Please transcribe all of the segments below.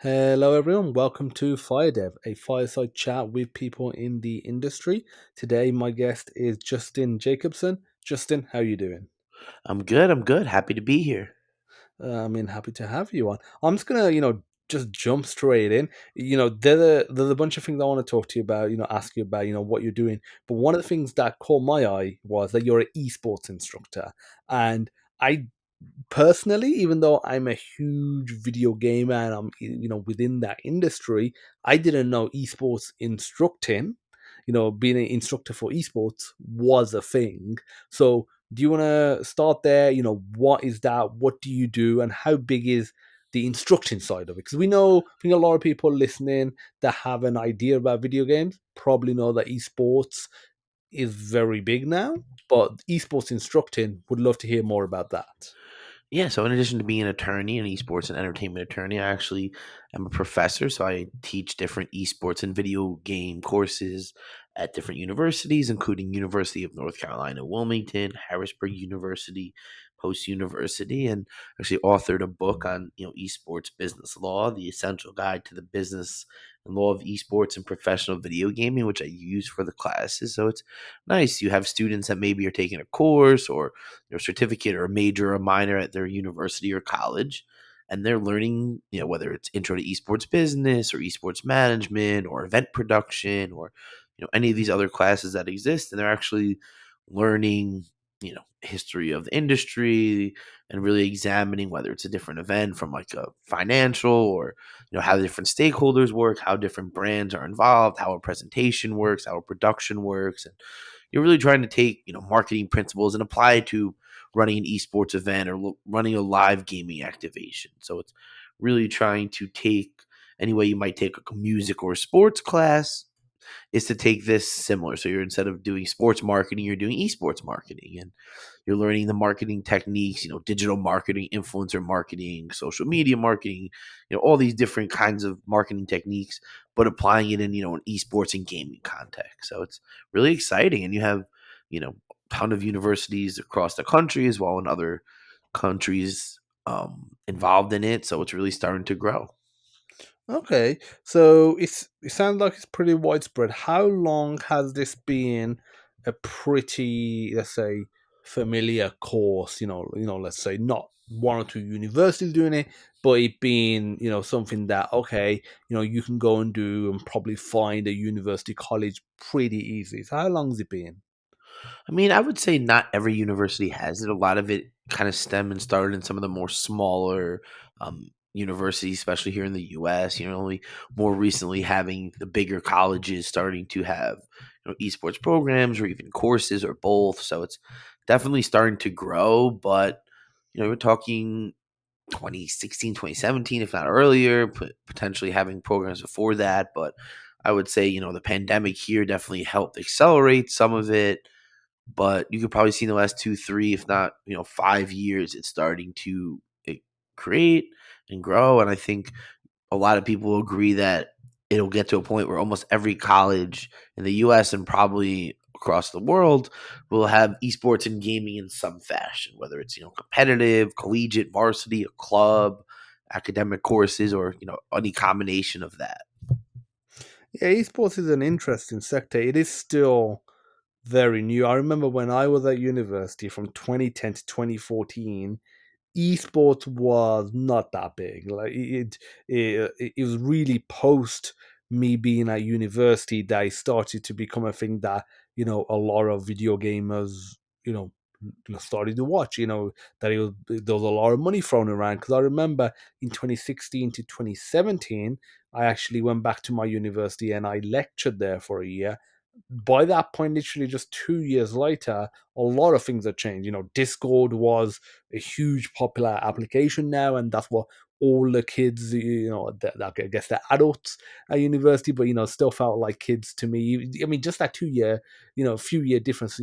Hello, everyone. Welcome to FireDEV, a fireside chat with people in the industry. Today, my guest is Justin Jacobson. Justin, how are you doing? I'm good. I'm good. Happy to be here. Happy to have you on. I'm just gonna, just jump straight in. There's a bunch of things I want to talk to you about. Ask you about, what you're doing. But one of the things that caught my eye was that you're an esports instructor, and I personally, even though I'm a huge video gamer and I'm within that industry, I didn't know esports instructing, being an instructor for esports was a thing. So do you want to start there? What is that? What do you do? And how big is the instruction side of it? Because I think a lot of people listening that have an idea about video games probably know that esports is very big now, but esports instructing would love to hear more about that. Yeah. So, in addition to being an attorney, an esports and entertainment attorney, I actually am a professor. So, I teach different esports and video game courses at different universities, including University of North Carolina, Wilmington, Harrisburg University, Post University, and actually authored a book on esports business law, the essential guide to the business and law of esports and professional video gaming, which I use for the classes. So it's nice. You have students that maybe are taking a course or certificate or a major or a minor at their university or college, and they're learning, whether it's intro to esports business or esports management or event production or any of these other classes that exist, and they're actually learning history of the industry and really examining whether it's a different event from like a financial or how the different stakeholders work, how different brands are involved, how a presentation works, how a production works, and you're really trying to take marketing principles and apply it to running an esports event or running a live gaming activation. So it's really trying to take any way you might take a music or a sports class is to take this similar. So you're, instead of doing sports marketing, you're doing esports marketing, and you're learning the marketing techniques, digital marketing, influencer marketing, social media marketing, all these different kinds of marketing techniques, but applying it in, an esports and gaming context. So it's really exciting. And you have, a ton of universities across the country as well in other countries involved in it. So it's really starting to grow. Okay, so it sounds like it's pretty widespread. How long has this been a pretty, let's say, familiar course? Let's say not one or two universities doing it, but it being, something that okay, you can go and do and probably find a university college pretty easily. So how long has it been? I mean, I would say not every university has it. A lot of it kind of stem and started in some of the more smaller universities, especially here in the U.S. Only more recently having the bigger colleges starting to have esports programs or even courses or both. So it's definitely starting to grow, but we're talking 2016, 2017, if not earlier, potentially having programs before that. But I would say, the pandemic here definitely helped accelerate some of it, but you could probably see in the last 2, 3, if not 5 years, it's starting to create and grow. And I think a lot of people agree that it'll get to a point where almost every college in the U.S. and probably across the world will have esports and gaming in some fashion, whether it's competitive, collegiate, varsity, a club, academic courses, or any combination of that. Yeah, esports is an interesting sector. It is still very new. I remember when I was at university from 2010 to 2014, esports was not that big. Like it was really post me being at university that it started to become a thing that a lot of video gamers you know started to watch. That there was a lot of money thrown around because I remember in 2016 to 2017, I actually went back to my university and I lectured there for a year. By that point, literally just 2 years later, a lot of things have changed. Discord was a huge popular application now, and that's what all the kids, I guess they're adults at university, but still felt like kids to me. I mean, just that 2 year, few year difference,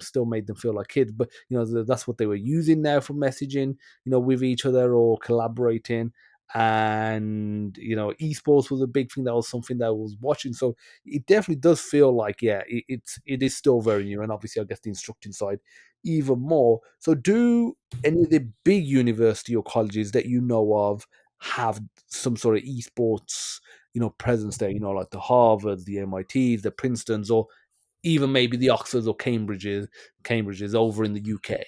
still made them feel like kids. But that's what they were using now for messaging, with each other or collaborating. And esports was a big thing. That was something that I was watching. So it definitely does feel like, yeah, it is still very new, and obviously I guess the instructing side even more. So do any of the big university or colleges that you know of have some sort of esports, presence there. Like the Harvards, the MITs, the Princetons, or even maybe the Oxfords or Cambridges over in the UK.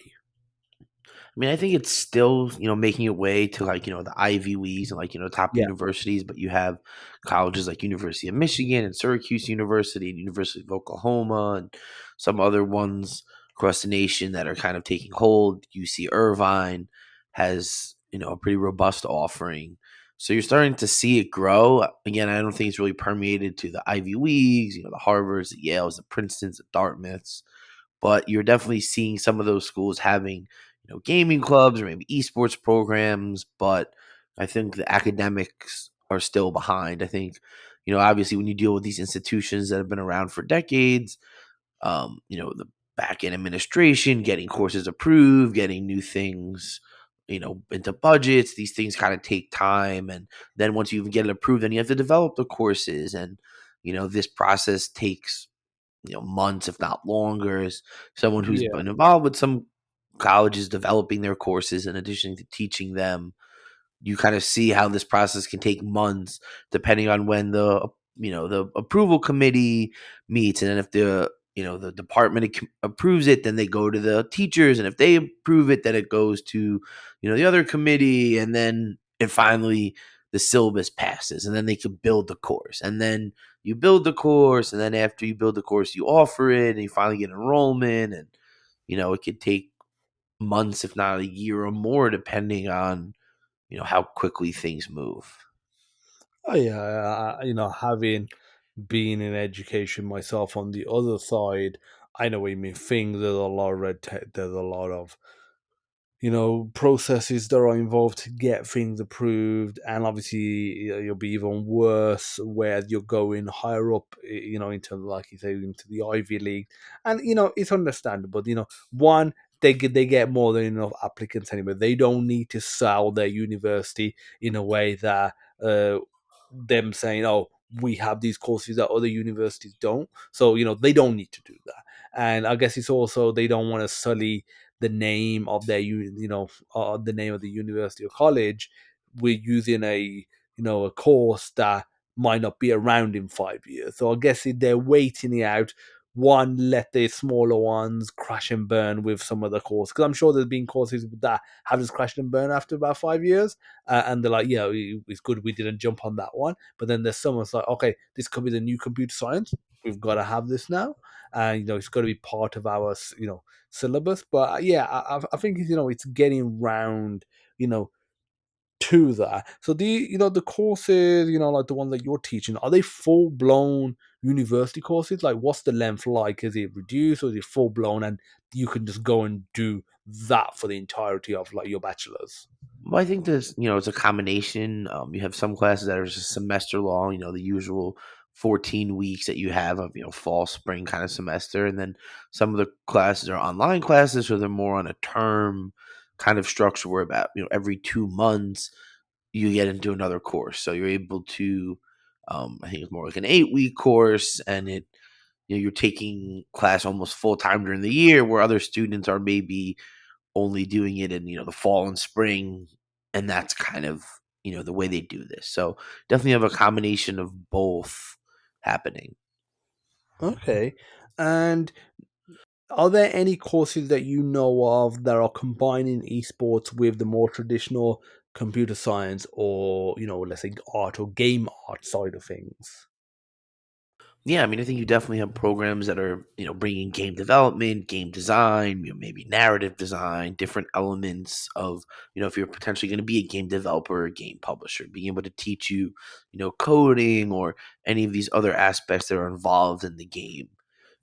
I mean, I think it's still, making it way to like, the Ivy Leagues and like, top Yeah, universities, but you have colleges like University of Michigan and Syracuse University and University of Oklahoma and some other ones across the nation that are kind of taking hold. UC Irvine has, a pretty robust offering. So you're starting to see it grow. Again, I don't think it's really permeated to the Ivy Leagues, the Harvards, the Yales, the Princetons, the Dartmouths, but you're definitely seeing some of those schools having gaming clubs or maybe esports programs. But I think the academics are still behind. I think obviously when you deal with these institutions that have been around for decades, the back end administration, getting courses approved, getting new things into budgets, these things kind of take time. And then once you get it approved, then you have to develop the courses. And this process takes months, if not longer. As someone who's yeah, been involved with some colleges developing their courses in addition to teaching them, you kind of see how this process can take months depending on when the approval committee meets, and then if the department approves it, then they go to the teachers, and if they approve it, then it goes to the other committee, and then it finally the syllabus passes, and then they can build the course, and then you build the course, and then after you build the course you offer it, and you finally get enrollment, and it could take months, if not a year or more, depending on how quickly things move. oh yeah. Having been in education myself on the other side, I know what you mean. Things There's a lot of red tape. There's a lot of processes that are involved to get things approved, and obviously you'll be even worse where you're going higher up, into, like you say, into the Ivy League, and it's understandable. One, they get more than enough applicants anyway. They don't need to sell their university in a way that uh, them saying, "Oh, we have these courses that other universities don't." So they don't need to do that, and I guess it's also they don't want to sully the name of their the name of the university or college. We're using a course that might not be around in 5 years. So I guess they're waiting it out. One, let the smaller ones crash and burn with some of the course, because I'm sure there's been courses that have just crashed and burned after about 5 years, and they're like, yeah, it's good we didn't jump on that one. But then there's someone's like, okay, this could be the new computer science. We've got to have this now, and it's got to be part of our syllabus. But yeah, I think it's getting round you know to that. So the courses, like the ones that you're teaching, are they full blown university courses? Like, what's the length like? Is it reduced, or is it full blown, and you can just go and do that for the entirety of like your bachelor's? Well, I think this, it's a combination. You have some classes that are just semester long, the usual 14 weeks that you have of, fall, spring kind of semester. And then some of the classes are online classes, so they're more on a term kind of structure where about, every 2 months you get into another course. So you're able to, I think it's more like an 8-week course, and you're taking class almost full time during the year, where other students are maybe only doing it in the fall and spring, and that's kind of the way they do this. So definitely have a combination of both happening. Okay, and are there any courses that you know of that are combining esports with the more traditional computer science, or let's say art or game art side of things? Yeah, I mean, I think you definitely have programs that are bringing game development, game design, maybe narrative design, different elements of if you're potentially going to be a game developer or a game publisher, being able to teach you coding or any of these other aspects that are involved in the game,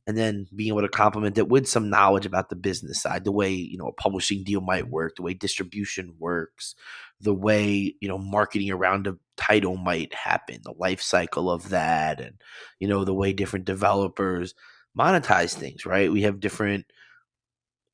and then being able to complement it with some knowledge about the business side, the way a publishing deal might work, the way distribution works, the way marketing around a title might happen, the life cycle of that, and the way different developers monetize things. Right, we have different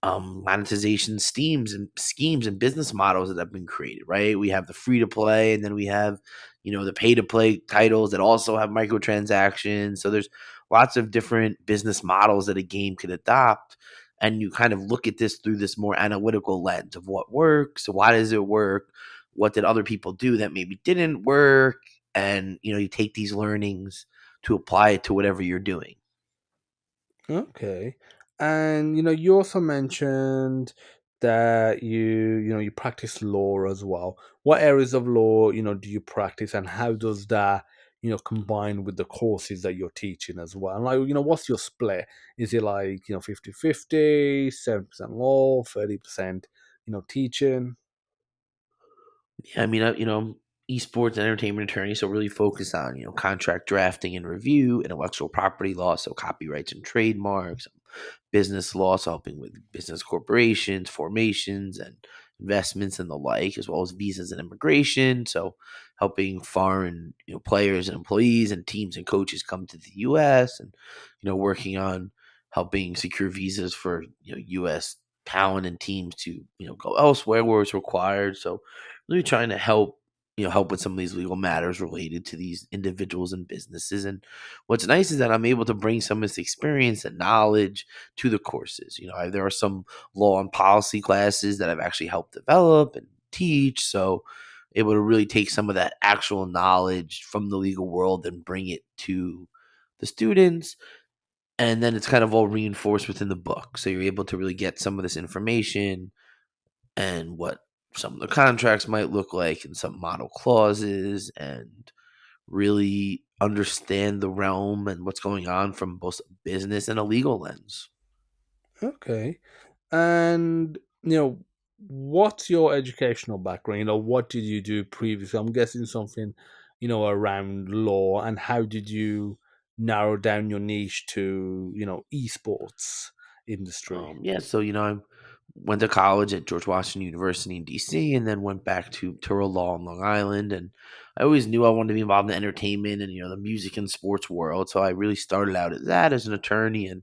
monetization schemes and business models that have been created. Right, we have the free to play, and then we have the pay to play titles that also have microtransactions. So there's lots of different business models that a game could adopt, and you kind of look at this through this more analytical lens of what works, why does it work, what did other people do that maybe didn't work, and you take these learnings to apply it to whatever you're doing. Okay. And you also mentioned that you practice law as well. What areas of law, do you practice, and how does that, combine with the courses that you're teaching as well? And like, what's your split? Is it like, 50-50, 70% law, 30%, teaching? Yeah, I mean, esports and entertainment attorney, so really focus on contract drafting and review, intellectual property law, so copyrights and trademarks, business law, so helping with business corporations, formations, and investments and the like, as well as visas and immigration, so helping foreign players and employees and teams and coaches come to the U.S. and working on helping secure visas for U.S. talent and teams to go elsewhere where it's required. So really trying to help with some of these legal matters related to these individuals and businesses. And what's nice is that I'm able to bring some of this experience and knowledge to the courses. There are some law and policy classes that I've actually helped develop and teach. So able to really take some of that actual knowledge from the legal world and bring it to the students. And then it's kind of all reinforced within the book. So you're able to really get some of this information and what some of the contracts might look like and some model clauses, and really understand the realm and what's going on from both a business and a legal lens. Okay. And what's your educational background? What did you do previously? I'm guessing something, around law. And how did you narrow down your niche to, esports industry? Yeah, so I went to college at George Washington University in DC, and then went back to Turo Law on Long Island. And I always knew I wanted to be involved in entertainment and the music and sports world. So I really started out as that as an attorney, and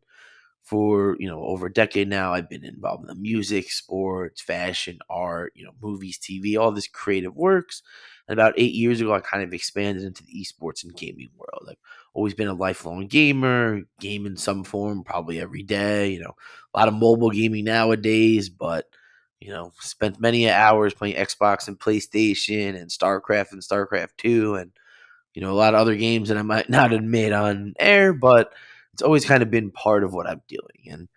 for over a decade now, I've been involved in the music, sports, fashion, art, movies, TV, all this creative works. And about 8 years ago, I kind of expanded into the esports and gaming world. I've always been a lifelong gamer, game in some form, probably every day. A lot of mobile gaming nowadays, but spent many hours playing Xbox and PlayStation and StarCraft 2, and a lot of other games that I might not admit on air, but it's always kind of been part of what I'm doing. And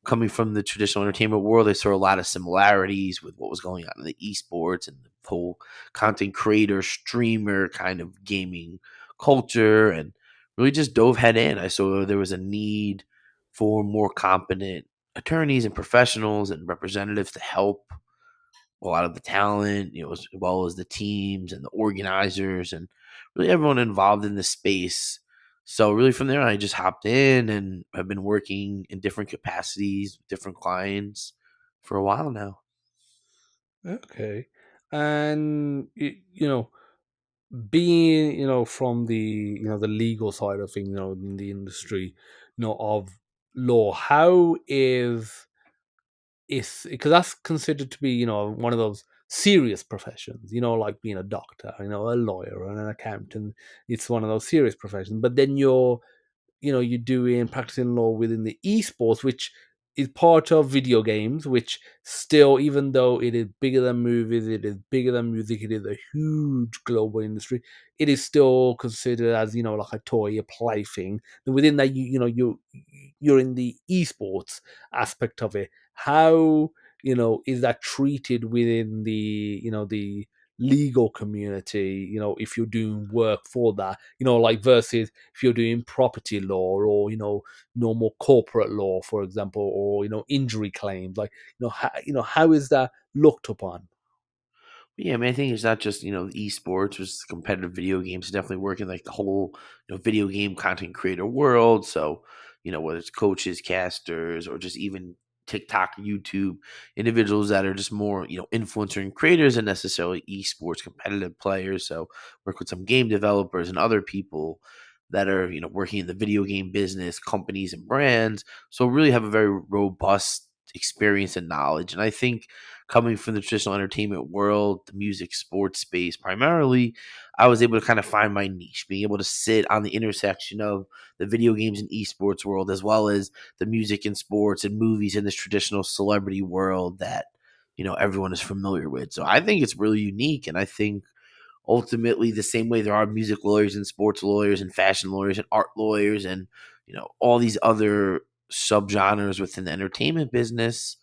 coming from the traditional entertainment world, I saw a lot of similarities with what was going on in the esports and the whole content creator, streamer kind of gaming culture, and really just dove head in. I saw there was a need for more competent attorneys and professionals and representatives to help a lot of the talent, as well as the teams and the organizers and really everyone involved in the space. So really from there, I just hopped in and have been working in different capacities, with different clients for a while now. Okay. And, being, from the, the legal side of things, in the industry, of law, how is because that's considered to be one of those serious professions, like being a doctor, a lawyer and an accountant. It's one of those serious professions, but then you're doing practicing law within the esports, which is part of video games, which still, even though it is bigger than movies, it is bigger than music, it is a huge global industry, it is still considered as, like a toy, a plaything. And within that, you're in the esports aspect of it. How, is that treated within the, the legal community, if you're doing work for that, like versus if you're doing property law or normal corporate law, for example, or injury claims, like how is that looked upon? Yeah, I mean, I think it's not just esports, which is competitive video games. It's definitely working like the whole video game content creator world. So whether it's coaches, casters, or just even TikTok, YouTube individuals that are just more influencer and creators and necessarily esports competitive players. So work with some game developers and other people that are working in the video game business, companies and brands. So really have a very robust experience and knowledge. And I think coming from the traditional entertainment world, the music, sports space primarily, I was able to kind of find my niche, being able to sit on the intersection of the video games and esports world, as well as the music and sports and movies in this traditional celebrity world that, everyone is familiar with. So I think it's really unique, and I think ultimately the same way there are music lawyers and sports lawyers and fashion lawyers and art lawyers and all these other subgenres within the entertainment business,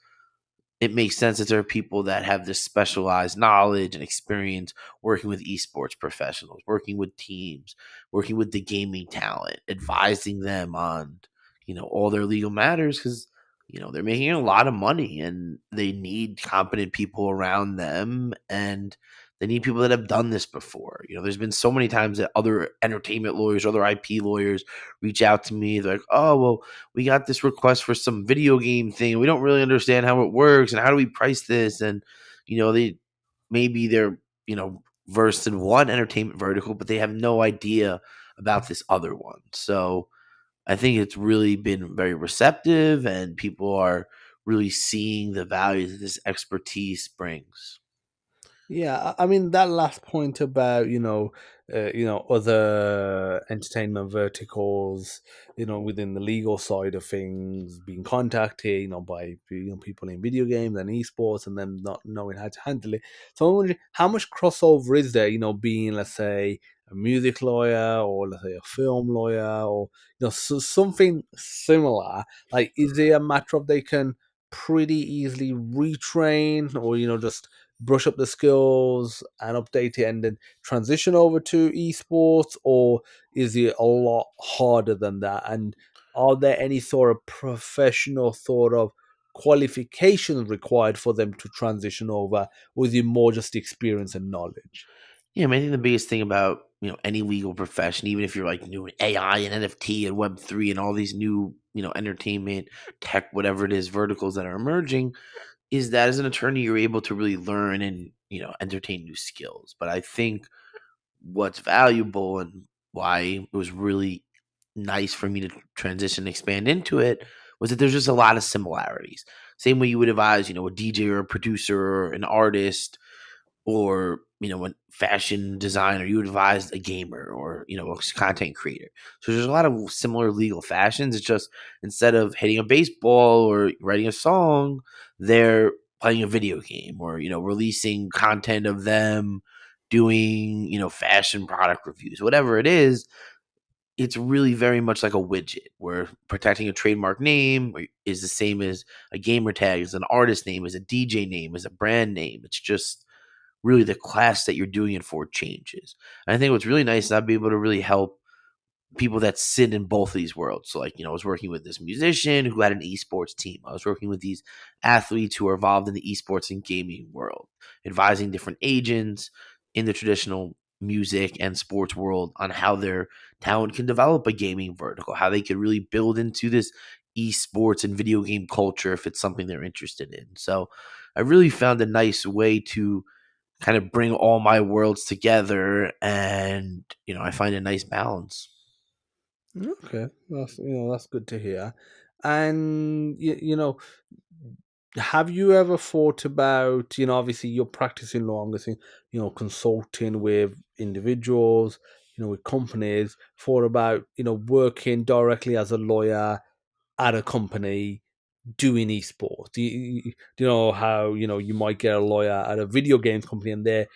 it makes sense that there are people that have this specialized knowledge and experience working with esports professionals, working with teams, working with the gaming talent, advising them on, all their legal matters because, they're making a lot of money and they need competent people around them and they need people that have done this before. There's been so many times that other entertainment lawyers, other IP lawyers reach out to me. They're like, oh, well, we got this request for some video game thing. We don't really understand how it works and how do we price this? And, they maybe they're, versed in one entertainment vertical, but they have no idea about this other one. So I think it's really been very receptive and people are really seeing the value that this expertise brings. Yeah, I mean that last point about other entertainment verticals, within the legal side of things, being contacted, by people in video games and esports, and then not knowing how to handle it. So I'm wondering how much crossover is there, being, let's say, a music lawyer or, let's say, a film lawyer, or something similar. Like, is it a matter of they can pretty easily retrain, or just brush up the skills and update it and then transition over to esports, or is it a lot harder than that? And are there any sort of professional sort of qualifications required for them to transition over, or is it more just experience and knowledge? Yeah, I mean, I think the biggest thing about any legal profession, even if you're like new in AI and NFT and Web3 and all these new entertainment tech, whatever it is, verticals that are emerging, is that as an attorney you're able to really learn and entertain new skills. But I think what's valuable and why it was really nice for me to transition and expand into it was that there's just a lot of similarities. Same way you would advise, a DJ or a producer or an artist or a fashion designer, you advise a gamer or a content creator. So there's a lot of similar legal fashions. It's just instead of hitting a baseball or writing a song, they're playing a video game or releasing content of them doing fashion product reviews, whatever it is. It's really very much like a widget where protecting a trademark name is the same as a gamer tag, as an artist name, as a DJ name, as a brand name. It's just really the class that you're doing it for changes. And I think what's really nice is I'd be able to really help people that sit in both of these worlds. So, like, I was working with this musician who had an esports team. I was working with these athletes who are involved in the esports and gaming world, advising different agents in the traditional music and sports world on how their talent can develop a gaming vertical, how they could really build into this esports and video game culture if it's something they're interested in. So I really found a nice way to kind of bring all my worlds together and I find a nice balance. Okay, that's good to hear. And have you ever thought about, obviously you're practicing law, I'm guessing, consulting with individuals, with companies, thought about, working directly as a lawyer at a company doing esports? Do you know how you might get a lawyer at a video games company and they're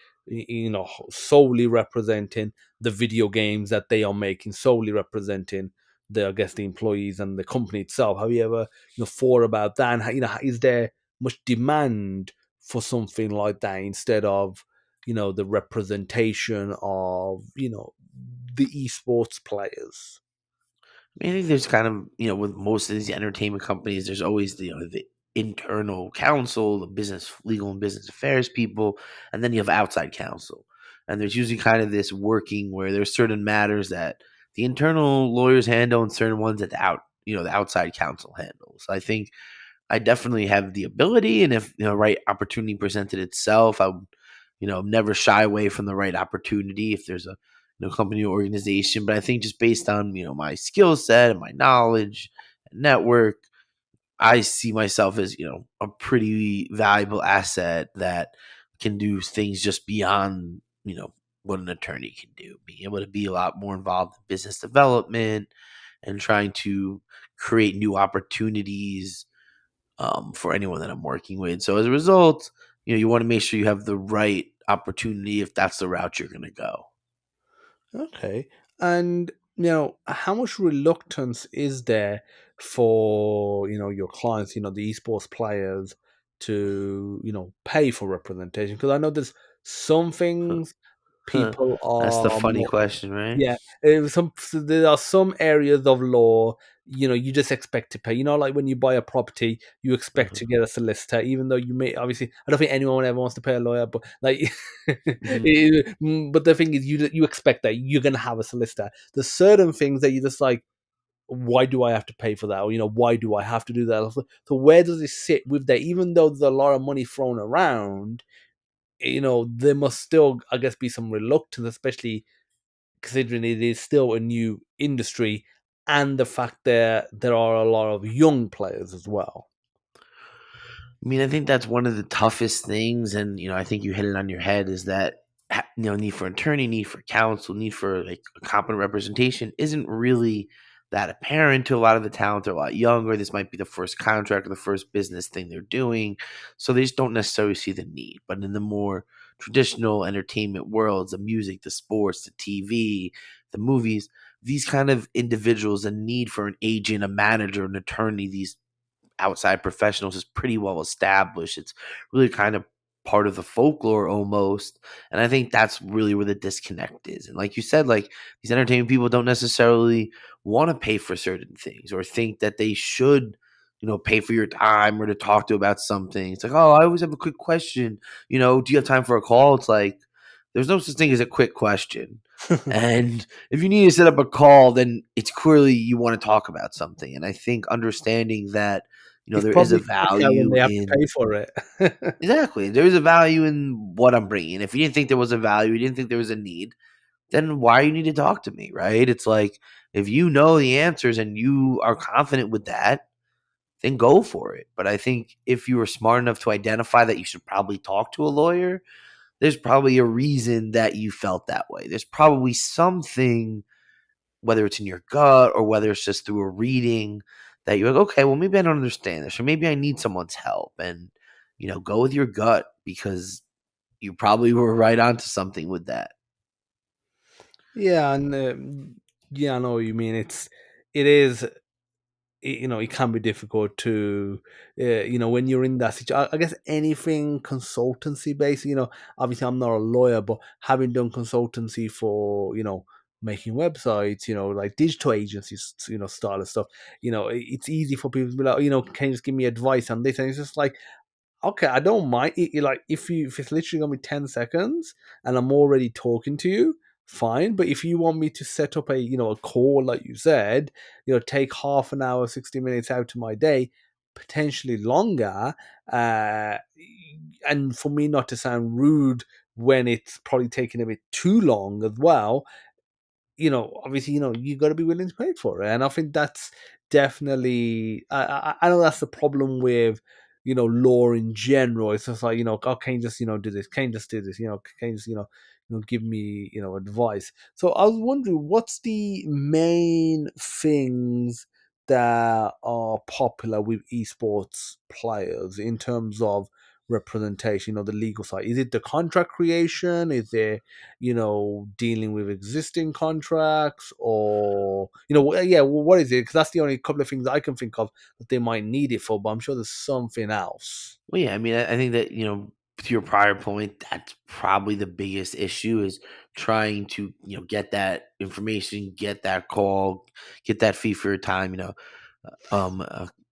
solely representing the video games that they are making, solely representing the, I guess, the employees and the company itself? Have you ever thought about that? And is there much demand for something like that instead of the representation of the esports players? I think there's kind of, with most of these entertainment companies, there's always the internal counsel, the business, legal and business affairs people, and then you have outside counsel. And there's usually kind of this working where there's certain matters that the internal lawyers handle and certain ones that the outside counsel handles. I think I definitely have the ability, and if right opportunity presented itself, I would never shy away from the right opportunity if there's a company or organization. But I think just based on my skill set and my knowledge and network, I see myself as a pretty valuable asset that can do things just beyond what an attorney can do. Being able to be a lot more involved in business development and trying to create new opportunities for anyone that I'm working with. So as a result, you want to make sure you have the right opportunity if that's the route you're going to go. Okay. And how much reluctance is there for, your clients, the esports players to, pay for representation? Because I know there's some things people That's the are funny more. question, right? Yeah, there are some areas of law, you just expect to pay. Like when you buy a property, you expect to Uh-huh. get a solicitor, even though you may obviously. I don't think anyone ever wants to pay a lawyer, but like, Hmm. but the thing is, you expect that you're gonna have a solicitor. There's certain things that you just like. Why do I have to pay for that? Or why do I have to do that? So where does it sit with that? Even though there's a lot of money thrown around, there must still, I guess, be some reluctance, especially considering it is still a new industry and the fact that there are a lot of young players as well. I mean, I think that's one of the toughest things, and I think you hit it on your head is that need for attorney, need for counsel, need for like a competent representation isn't really that apparent to a lot of the talent. They're a lot younger. This might be the first contract or the first business thing they're doing, so they just don't necessarily see the need. But in the more traditional entertainment worlds, the music, the sports, the TV, the movies, these kind of individuals, a need for an agent, a manager, an attorney, these outside professionals is pretty well established. It's really kind of part of the folklore almost. And I think that's really where the disconnect is. And like you said, like these entertainment people don't necessarily want to pay for certain things or think that they should, pay for your time or to talk to about something. It's like, oh, I always have a quick question. Do you have time for a call? It's like, there's no such thing as a quick question. And if you need to set up a call, then it's clearly you want to talk about something. And I think understanding that It's there is a probably quicker when value they have to pay in for it. exactly. There is a value in what I'm bringing. If you didn't think there was a value, you didn't think there was a need, then why you need to talk to me, right? It's like if you know the answers and you are confident with that, then go for it. But I think if you were smart enough to identify that you should probably talk to a lawyer, there's probably a reason that you felt that way. There's probably something, whether it's in your gut or whether it's just through a reading, that you're like, okay, well, maybe I don't understand this, or maybe I need someone's help. And, go with your gut because you probably were right onto something with that. Yeah, and yeah, I know what you mean. It is. It can be difficult to, when you're in that situation. I guess anything consultancy based. Obviously I'm not a lawyer, but having done consultancy for, making websites, like digital agencies, style of stuff. It's easy for people to be like, can you just give me advice on this? And it's just like, okay, I don't mind. Like if it's literally gonna be 10 seconds and I'm already talking to you, fine. But if you want me to set up a call like you said, take half an hour, 60 minutes out of my day, potentially longer, uh, and for me not to sound rude when it's probably taking a bit too long as well, obviously, you got to be willing to pay for it, and I think that's definitely. I know that's the problem with law in general. It's just like oh, can you just do this? Can you just do this? Can you just give me advice? So I was wondering, what's the main things that are popular with esports players in terms of representation, the legal side? Is it the contract creation? Is it dealing with existing contracts, or yeah, well, what is it? Because that's the only couple of things I can think of that they might need it for, but I'm sure there's something else. Well, yeah, I mean, I think that, to your prior point, that's probably the biggest issue is trying to, get that information, get that call, get that fee for your time,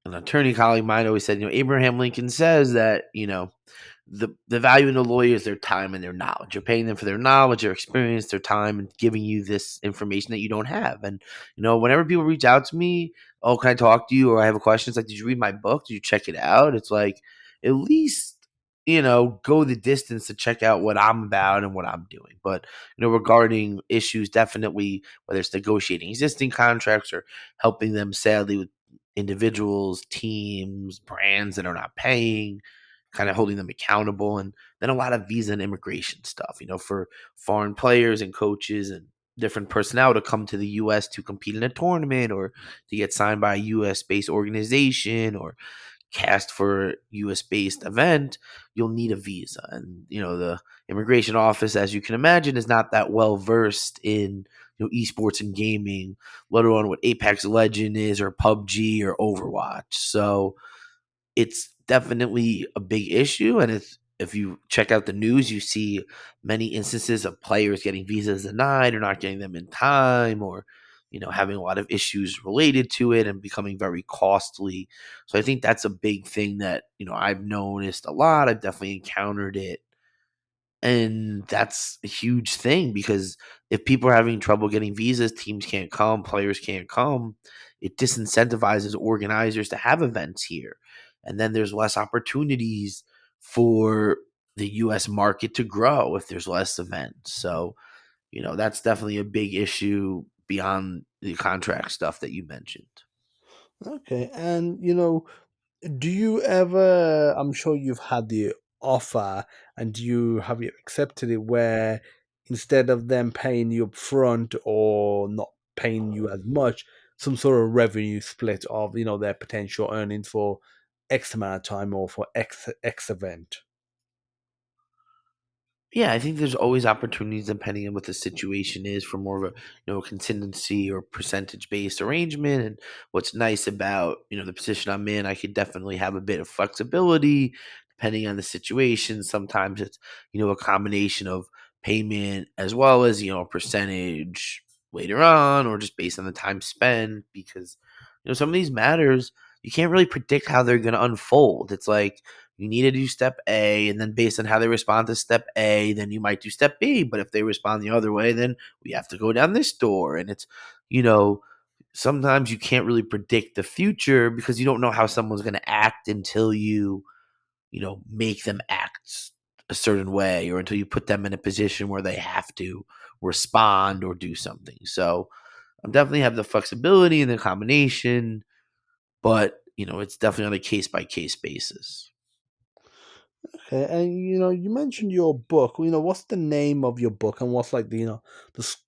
an attorney colleague of mine always said, Abraham Lincoln says that, the value in a lawyer is their time and their knowledge. You're paying them for their knowledge, their experience, their time, and giving you this information that you don't have. And whenever people reach out to me, oh, can I talk to you? Or I have a question. It's like, did you read my book? Did you check it out? It's like, at least go the distance to check out what I'm about and what I'm doing. But regarding issues, definitely whether it's negotiating existing contracts or helping them, sadly, with individuals, teams, brands that are not paying, kind of holding them accountable, and then a lot of visa and immigration stuff, for foreign players and coaches and different personnel to come to the US to compete in a tournament or to get signed by a US based organization or cast for US based event, you'll need a visa. And the immigration office, as you can imagine, is not that well versed in esports and gaming, let alone what Apex Legend is or PUBG or Overwatch. So it's definitely a big issue. And if you check out the news, you see many instances of players getting visas denied or not getting them in time, or having a lot of issues related to it and becoming very costly. So I think that's a big thing that I've noticed a lot. I've definitely encountered it, and that's a huge thing because if people are having trouble getting visas, teams can't come, players can't come, it disincentivizes organizers to have events here. And then there's less opportunities for the US market to grow if there's less events. So, that's definitely a big issue beyond the contract stuff that you mentioned. Okay, and do you ever? I'm sure you've had the offer, and have you accepted it where instead of them paying you up front or not paying you as much, some sort of revenue split of their potential earnings for X amount of time or for X event? Yeah, I think there's always opportunities depending on what the situation is for more of a contingency or percentage based arrangement. And what's nice about the position I'm in, I could definitely have a bit of flexibility depending on the situation. Sometimes it's a combination of payment as well as a percentage later on, or just based on the time spent, because some of these matters you can't really predict how they're going to unfold. It's like you need to do step A, and then based on how they respond to step A, then you might do step B. But if they respond the other way, then we have to go down this door. And it's, you know, sometimes you can't really predict the future because you don't know how someone's going to act until you make them act a certain way, or until you put them in a position where they have to respond or do something. So I definitely have the flexibility and the combination, but it's definitely on a case by case basis. Okay, and you mentioned your book. What's the name of your book, and what's like the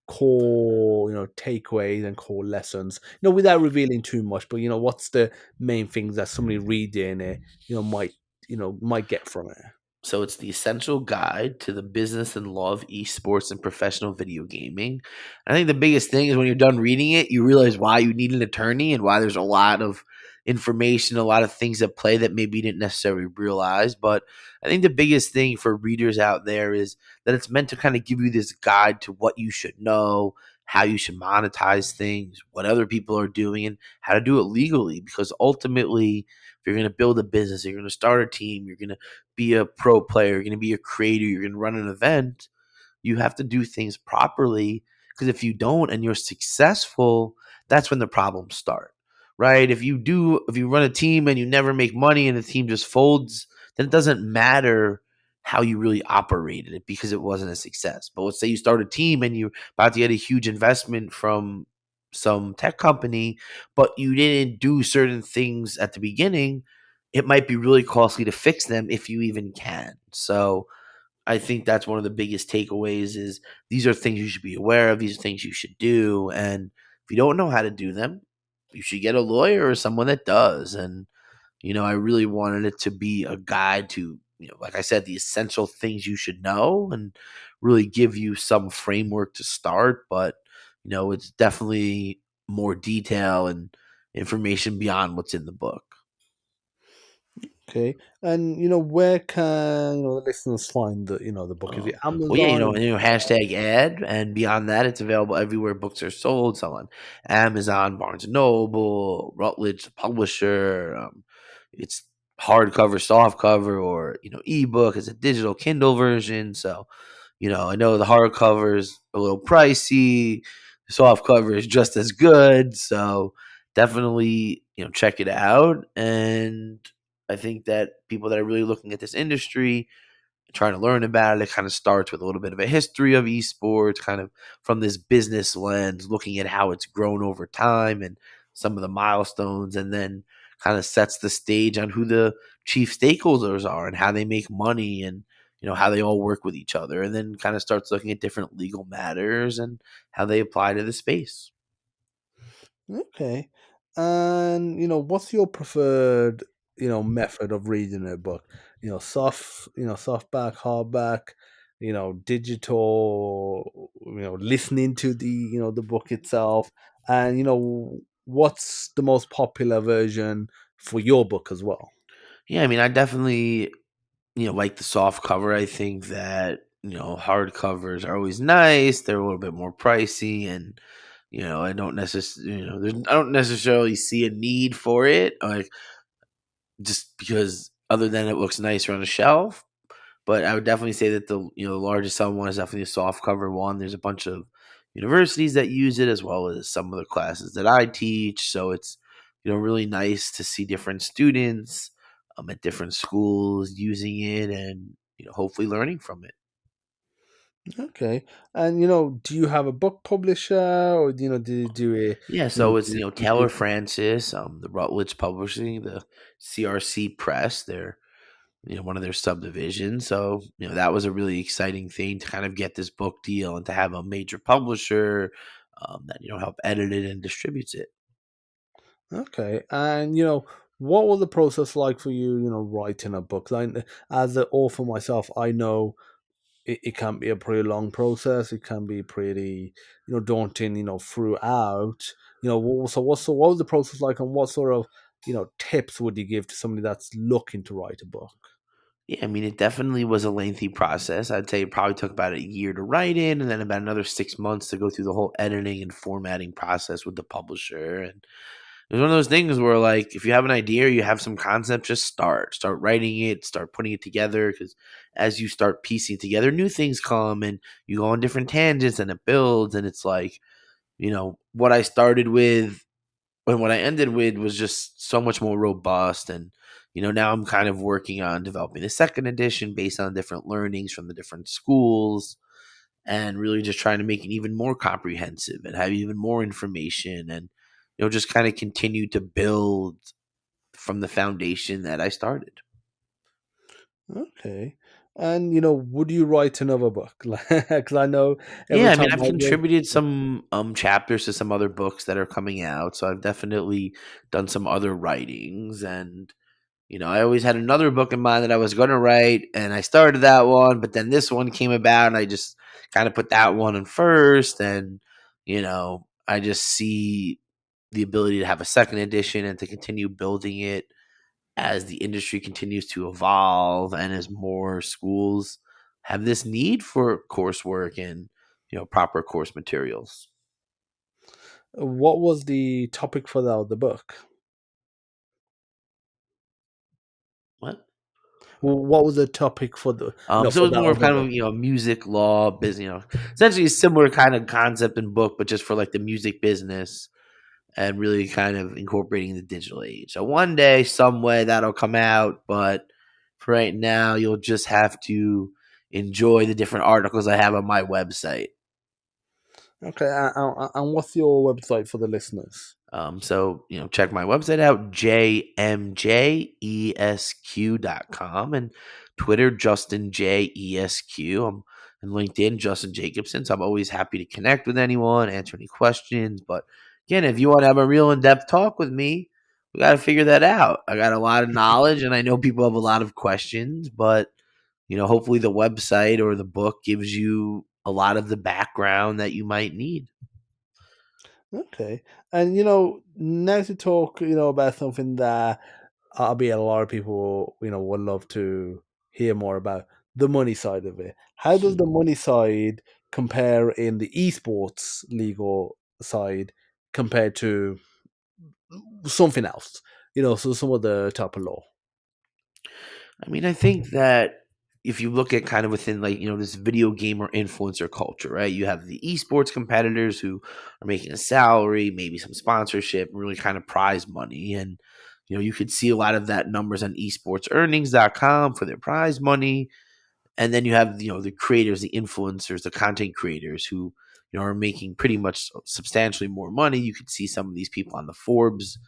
core takeaways and core lessons? Without revealing too much, but what's the main things that somebody reading it, might get from it? So it's the essential guide to the business and law of esports and professional video gaming. I think the biggest thing is when you're done reading it, you realize why you need an attorney and why there's a lot of information, a lot of things at play that maybe you didn't necessarily realize. But I think the biggest thing for readers out there is that it's meant to kind of give you this guide to what you should know, how you should monetize things, what other people are doing, and how to do it legally. Because ultimately, if you're going to build a business, you're going to start a team, you're going to be a pro player, you're going to be a creator, you're going to run an event, you have to do things properly. Because if you don't and you're successful, that's when the problems start, right? If you run a team and you never make money and the team just folds, then it doesn't matter how you really operated it because it wasn't a success. But let's say you start a team and you're about to get a huge investment from some tech company, but you didn't do certain things at the beginning, it might be really costly to fix them if you even can. So I think that's one of the biggest takeaways is these are things you should be aware of, these are things you should do. And if you don't know how to do them, you should get a lawyer or someone that does. And I really wanted it to be a guide to, like I said, the essential things you should know and really give you some framework to start. But, it's definitely more detail and information beyond what's in the book. Okay, and where can the listeners find the book? Is it Well, yeah, Amazon? hashtag ad, and beyond that, it's available everywhere books are sold. So on Amazon, Barnes and Noble, Routledge, the publisher. It's hardcover, softcover, or ebook. It's a digital Kindle version. So I know the hardcover is a little pricey. The softcover is just as good. So definitely check it out. And I think that people that are really looking at this industry, trying to learn about it. It kind of starts with a little bit of a history of esports, kind of from this business lens, looking at how it's grown over time and some of the milestones, and then kind of sets the stage on who the chief stakeholders are and how they make money, and how they all work with each other, and then kind of starts looking at different legal matters and how they apply to the space. Okay, and what's your preferred? method of reading a book. Softback, hardback, digital, listening to the book itself, and what's the most popular version for your book as well. Yeah, I mean, I definitely like the soft cover. I think that hard covers are always nice. They're a little bit more pricey, and I don't necessarily I don't necessarily see a need for it, like just because other than it looks nicer on a shelf. But I would definitely say that the largest selling one is definitely a soft cover one. There's a bunch of universities that use it as well as some of the classes that I teach. So it's really nice to see different students at different schools using it and hopefully learning from it. Okay, and do you have a book publisher, or do you do a Yeah, you know so it's do, do Taylor you, Francis, the Rutledge Publishing, the CRC Press. They're one of their subdivisions. So, that was a really exciting thing to kind of get this book deal and to have a major publisher that, help edit it and distributes it. Okay, and what was the process like for you? Writing a book. As an author myself, I know it can be a pretty long process. It can be pretty, daunting. Throughout. So what was the process like, and what sort of tips would you give to somebody that's looking to write a book? Yeah, I mean, it definitely was a lengthy process. I'd say it probably took about a year to write it and then about another 6 months to go through the whole editing and formatting process with the publisher. And it was one of those things where, like, if you have an idea, you have some concept, just start writing it, start putting it together. Because as you start piecing together, new things come and you go on different tangents and it builds. And it's like, what I started with and what I ended with was just so much more robust. And, now I'm kind of working on developing the second edition based on different learnings from the different schools and really just trying to make it even more comprehensive and have even more information and, just kind of continue to build from the foundation that I started. Okay, and would you write another book? Because I know Yeah, every I mean, time I've I go. contributed some chapters to some other books that are coming out, so I've definitely done some other writings. And I always had another book in mind that I was going to write, and I started that one, but then this one came about, and I just kind of put that one in first. And I just see the ability to have a second edition and to continue building it as the industry continues to evolve and as more schools have this need for coursework and proper course materials. What was the topic for the book? What? What was the topic for the So for it was that more of other kind book? of music law business, essentially a similar kind of concept and book, but just for like the music business and really kind of incorporating the digital age. So one day, some way that'll come out, but for right now, you'll just have to enjoy the different articles I have on my website. Okay, and what's your website for the listeners? So, check my website out, jmjesq.com, and Twitter, Justin JESQ. I'm and LinkedIn, Justin Jacobson. So I'm always happy to connect with anyone, answer any questions. But again, if you want to have a real in-depth talk with me, we got to figure that out. I got a lot of knowledge and I know people have a lot of questions, but hopefully the website or the book gives you a lot of the background that you might need. Okay, and now to talk about something that I'll be a lot of people would love to hear more about, the money side of it. How does the money side compare in the esports legal side compared to something else? So some of the type of law. I mean, I think that if you look at kind of within like, this video game or influencer culture, right? You have the esports competitors who are making a salary, maybe some sponsorship, really kind of prize money. And, you could see a lot of that numbers on esportsearnings.com for their prize money. And then you have, the creators, the influencers, the content creators who, are making pretty much substantially more money. You could see some of these people on the Forbes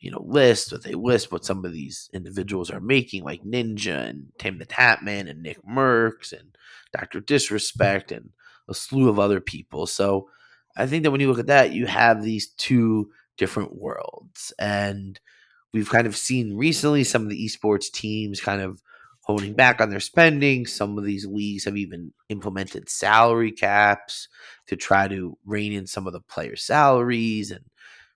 list, or they list what some of these individuals are making, like Ninja and Tim the Tatman and Nick Merckx and Dr. Disrespect and a slew of other people. So I think that when you look at that, you have these two different worlds. And we've kind of seen recently some of the esports teams kind of holding back on their spending. Some of these leagues have even implemented salary caps to try to rein in some of the player salaries and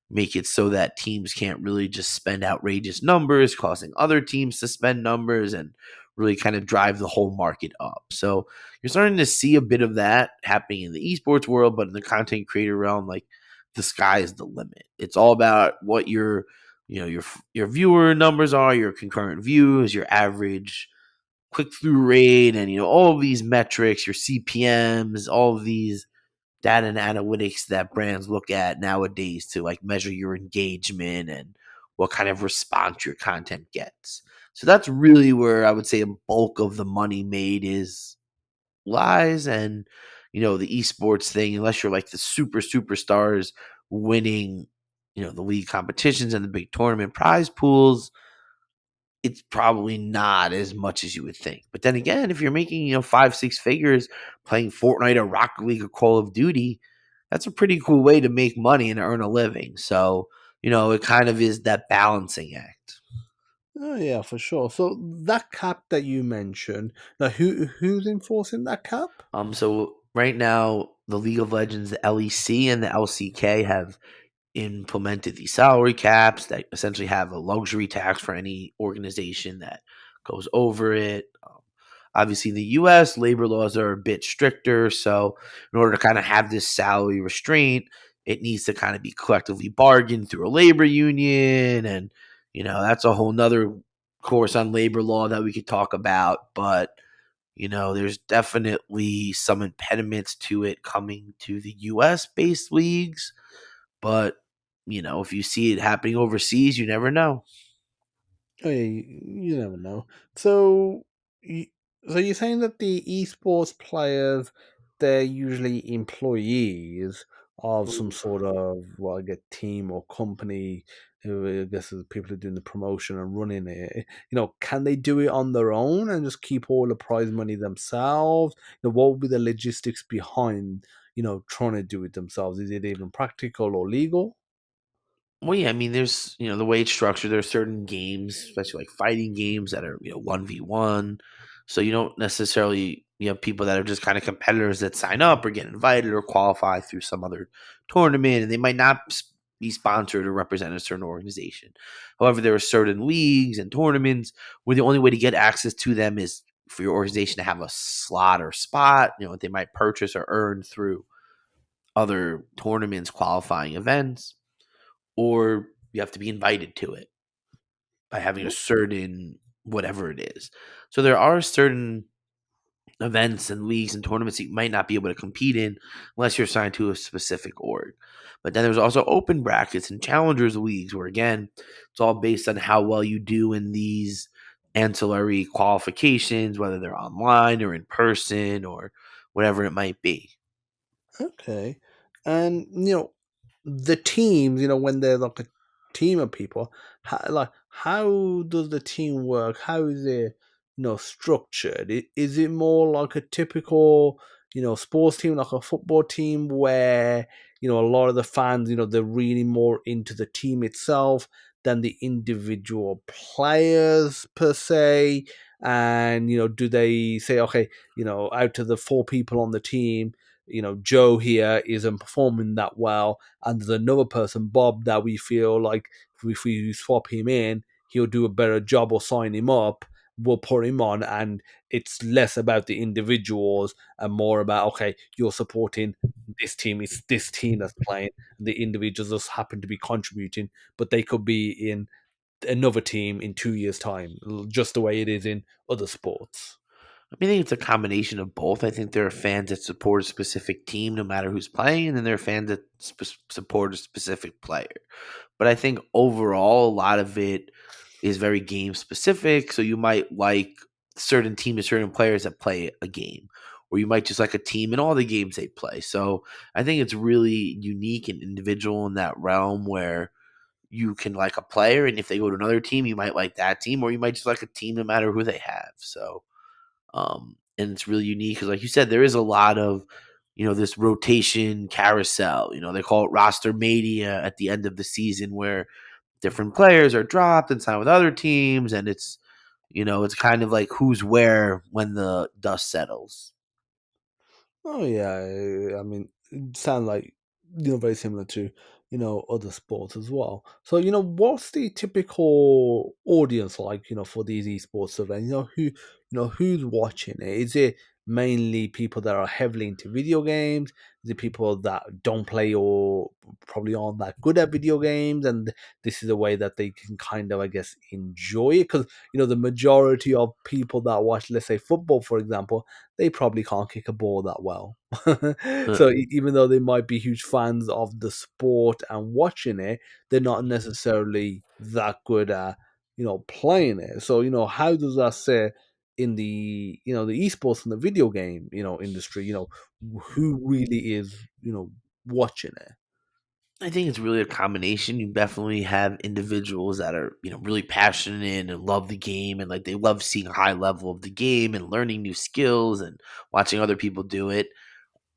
make it so that teams can't really just spend outrageous numbers, causing other teams to spend numbers and really kind of drive the whole market up. So you're starting to see a bit of that happening in the esports world, but in the content creator realm, like the sky is the limit. It's all about what your viewer numbers are, your concurrent views, your average click through rate, and all of these metrics, your CPMS, all of these data and analytics that brands look at nowadays to like measure your engagement and what kind of response your content gets. So that's really where I would say a bulk of the money made is lies. And the esports thing, unless you're like the superstars winning the league competitions and the big tournament prize pools, it's probably not as much as you would think. But then again, if you're making, 5, 6 figures playing Fortnite or Rocket League or Call of Duty, that's a pretty cool way to make money and earn a living. So, it kind of is that balancing act. Oh yeah, for sure. So that cap that you mentioned, now who's enforcing that cap? So right now, the League of Legends, the LEC and the LCK have implemented these salary caps that essentially have a luxury tax for any organization that goes over it. Obviously, in the U.S., labor laws are a bit stricter. So, in order to kind of have this salary restraint, it needs to kind of be collectively bargained through a labor union. And, that's a whole nother course on labor law that we could talk about. But, there's definitely some impediments to it coming to the U.S. based leagues. But, if you see it happening overseas, you never know. Oh yeah, you never know. So, you, so you're saying that the esports players, they're usually employees of some sort of, well, I get team or company, who I guess is people who are doing the promotion and running it. Can they do it on their own and just keep all the prize money themselves? What would be the logistics behind, trying to do it themselves? Is it even practical or legal? Well, yeah, I mean, there's the way it's structured. There are certain games, especially like fighting games, that are 1v1. So you don't necessarily people that are just kind of competitors that sign up or get invited or qualify through some other tournament, and they might not be sponsored or represent a certain organization. However, there are certain leagues and tournaments where the only way to get access to them is for your organization to have a slot or spot. That they might purchase or earn through other tournaments, qualifying events, or you have to be invited to it by having a certain whatever it is. So there are certain events and leagues and tournaments that you might not be able to compete in unless you're signed to a specific org. But then there's also open brackets and challengers leagues where again, it's all based on how well you do in these ancillary qualifications, whether they're online or in person or whatever it might be. Okay. And the teams, when they're like a team of people, how does the team work? How is it, structured? Is it more like a typical, sports team, like a football team, where a lot of the fans, they're really more into the team itself than the individual players per se? And do they say, okay, out of the four people on the team, Joe here isn't performing that well, and there's another person, Bob, that we feel like if we swap him in, he'll do a better job or sign him up. We'll put him on, and it's less about the individuals and more about, okay, you're supporting this team. It's this team that's playing. The individuals just happen to be contributing, but they could be in another team in 2 years' time, just the way it is in other sports. I think it's a combination of both. I think there are fans that support a specific team no matter who's playing, and then there are fans that support a specific player. But I think overall, a lot of it is very game specific. So you might like certain team and certain players that play a game, or you might just like a team in all the games they play. So I think it's really unique and individual in that realm where you can like a player, and if they go to another team, you might like that team, or you might just like a team no matter who they have. So and it's really unique because, like you said, there is a lot of this rotation carousel. They call it roster mania at the end of the season, where different players are dropped and signed with other teams, and it's kind of like who's where when the dust settles. Oh yeah, I mean, it sound like very similar to other sports as well. So what's the typical audience like for these esports events? Who's watching it? Is it mainly people that are heavily into video games? Is it people that don't play or probably aren't that good at video games, and this is a way that they can kind of, I guess, enjoy it? Because the majority of people that watch, let's say, football, for example, they probably can't kick a ball that well. Uh, So even though they might be huge fans of the sport and watching it, they're not necessarily that good at playing it. So how does that say in the the esports and the video game industry? Who really is watching it? I think it's really a combination. You definitely have individuals that are, really passionate and love the game and like they love seeing a high level of the game and learning new skills and watching other people do it.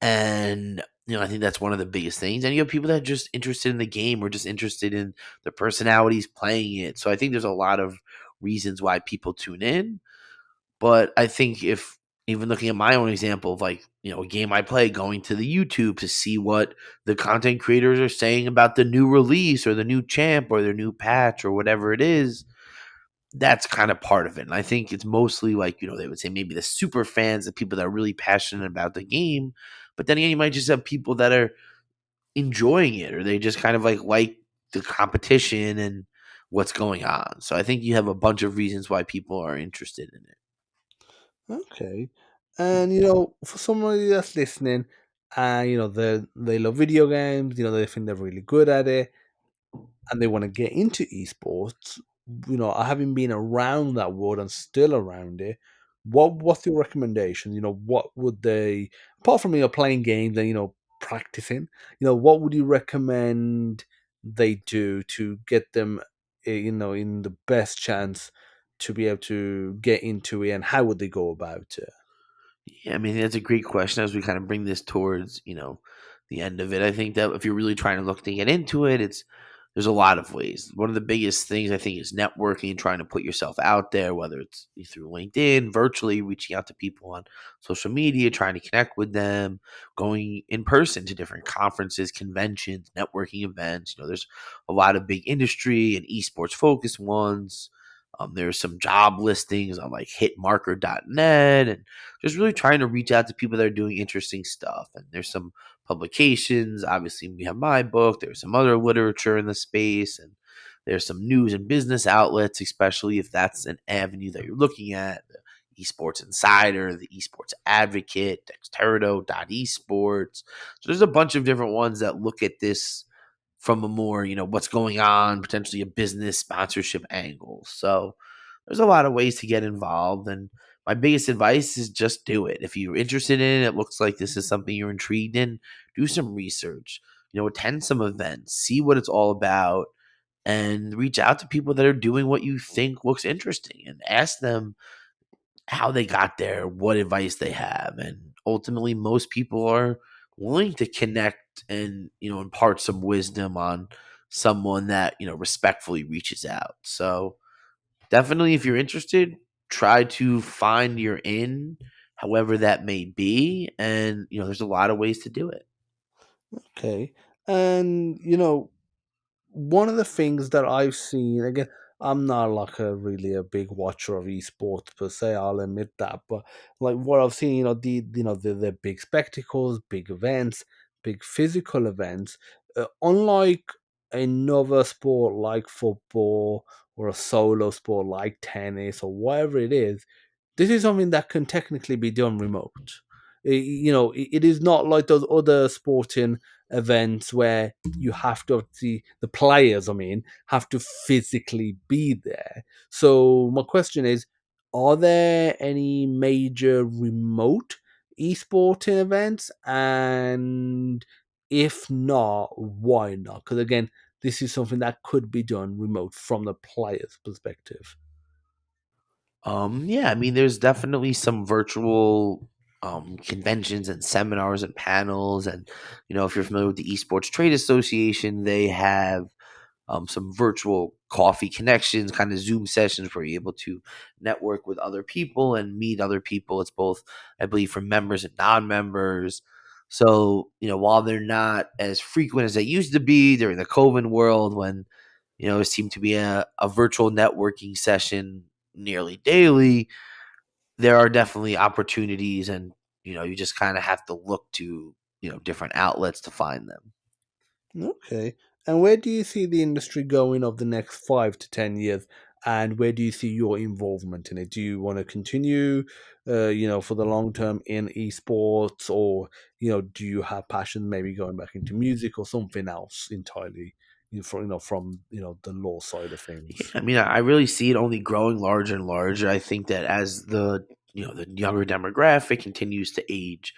And, I think that's one of the biggest things. And you have people that are just interested in the game or just interested in the personalities playing it. So I think there's a lot of reasons why people tune in. But I think if even looking at my own example of like, a game I play, going to the YouTube to see what the content creators are saying about the new release or the new champ or their new patch or whatever it is, that's kind of part of it. And I think it's mostly like, they would say maybe the super fans, the people that are really passionate about the game. But then again, you might just have people that are enjoying it or they just kind of like the competition and what's going on. So I think you have a bunch of reasons why people are interested in it. Okay. And for somebody that's listening, and they love video games, they think they're really good at it, and they want to get into esports, having been around that world and still around it, what's your recommendation? What would they, apart from playing games and practicing, what would you recommend they do to get them, in the best chance to be able to get into it, and how would they go about it? Yeah, I mean, that's a great question as we kind of bring this towards, the end of it. I think that if you're really trying to look to get into it, there's a lot of ways. One of the biggest things I think is networking, trying to put yourself out there, whether it's through LinkedIn, virtually reaching out to people on social media, trying to connect with them, going in person to different conferences, conventions, networking events. There's a lot of big industry and esports focused ones. There's some job listings on like hitmarker.net and just really trying to reach out to people that are doing interesting stuff. And there's some publications. Obviously, we have my book. There's some other literature in the space, and there's some news and business outlets, especially if that's an avenue that you're looking at. The Esports Insider, the Esports Advocate, Dexterdo.esports. So there's a bunch of different ones that look at this from a more, what's going on, potentially a business sponsorship angle. So there's a lot of ways to get involved. And my biggest advice is just do it. If you're interested in it, it looks like this is something you're intrigued in, do some research, attend some events, see what it's all about, and reach out to people that are doing what you think looks interesting and ask them how they got there, what advice they have. And ultimately, most people are willing to connect and, impart some wisdom on someone that, respectfully reaches out. So definitely, if you're interested, try to find your in, however that may be. And, there's a lot of ways to do it. Okay. And one of the things that I've seen, again, I'm not like a really a big watcher of esports per se, I'll admit that, but like what I've seen, the big spectacles, big events, big physical events, unlike another sport like football or a solo sport like tennis or whatever it is, this is something that can technically be done remote. It is not like those other sporting events where you have to the players, I mean, have to physically be there. So my question is, are there any major remote esporting events? And if not, why not? Because again, this is something that could be done remote from the player's perspective. Yeah, I mean, there's definitely some virtual conventions and seminars and panels. And, if you're familiar with the Esports Trade Association, they have some virtual coffee connections, kind of Zoom sessions where you're able to network with other people and meet other people. It's both, I believe, for members and non-members. So, while they're not as frequent as they used to be during the COVID world when, it seemed to be a virtual networking session nearly daily, there are definitely opportunities, and, you just kind of have to look to, different outlets to find them. Okay. And where do you see the industry going over the next 5 to 10 years? And where do you see your involvement in it? Do you want to continue, for the long term in esports, or do you have passion maybe going back into music or something else entirely, from the law side of Yeah, things? I mean, I really see it only growing larger and larger. I think that as the younger demographic continues to age,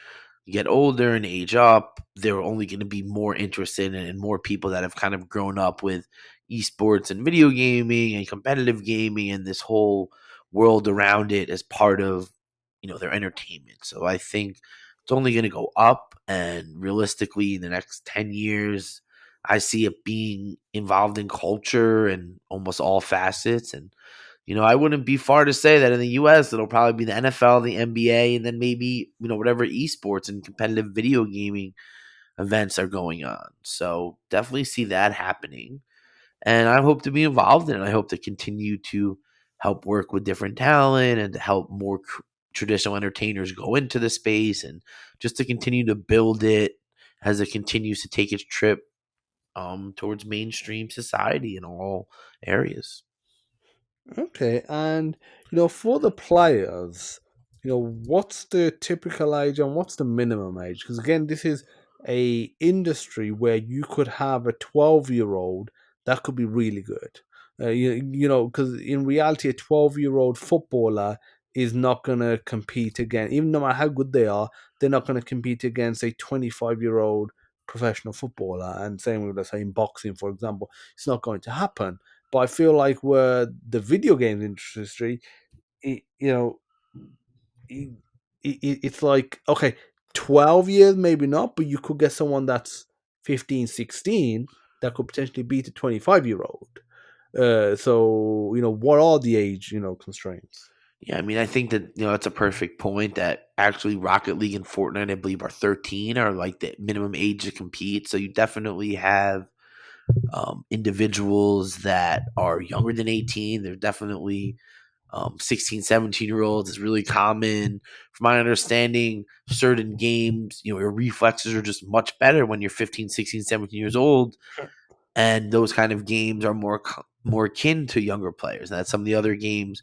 get older and age up, they're only going to be more interested in, and more people that have kind of grown up with esports and video gaming and competitive gaming and this whole world around it as part of their entertainment. So I think it's only going to go up, and realistically, in the next 10 years, I see it being involved in culture and almost all facets. And, I wouldn't be far to say that in the US, it'll probably be the NFL, the NBA, and then maybe, whatever esports and competitive video gaming events are going on. So definitely see that happening. And I hope to be involved in it. I hope to continue to help work with different talent and to help more traditional entertainers go into the space, and just to continue to build it as it continues to take its trip towards mainstream society in all areas. Okay, and for the players, what's the typical age and what's the minimum age? Because again, this is a industry where you could have a 12-year-old that could be really good. Because in reality, a 12-year-old footballer is not going to compete again, even no matter how good they are, they're not going to compete against a 25-year-old professional footballer. And same with, let's say, in boxing, for example, it's not going to happen. But I feel like where the video games industry, it, you know, it, it's like, okay, 12 years, maybe not, but you could get someone that's 15, 16 that could potentially beat a 25-year-old. So, what are the age, constraints? Yeah, I mean, I think that that's a perfect point. That actually Rocket League and Fortnite, I believe, are 13, are like the minimum age to compete. So you definitely have individuals that are younger than 18. They're definitely 16, 17-year olds is really common. From my understanding, certain games, your reflexes are just much better when you're 15, 16, 17 years old. Sure. And those kind of games are more akin to younger players. And that's some of the other games.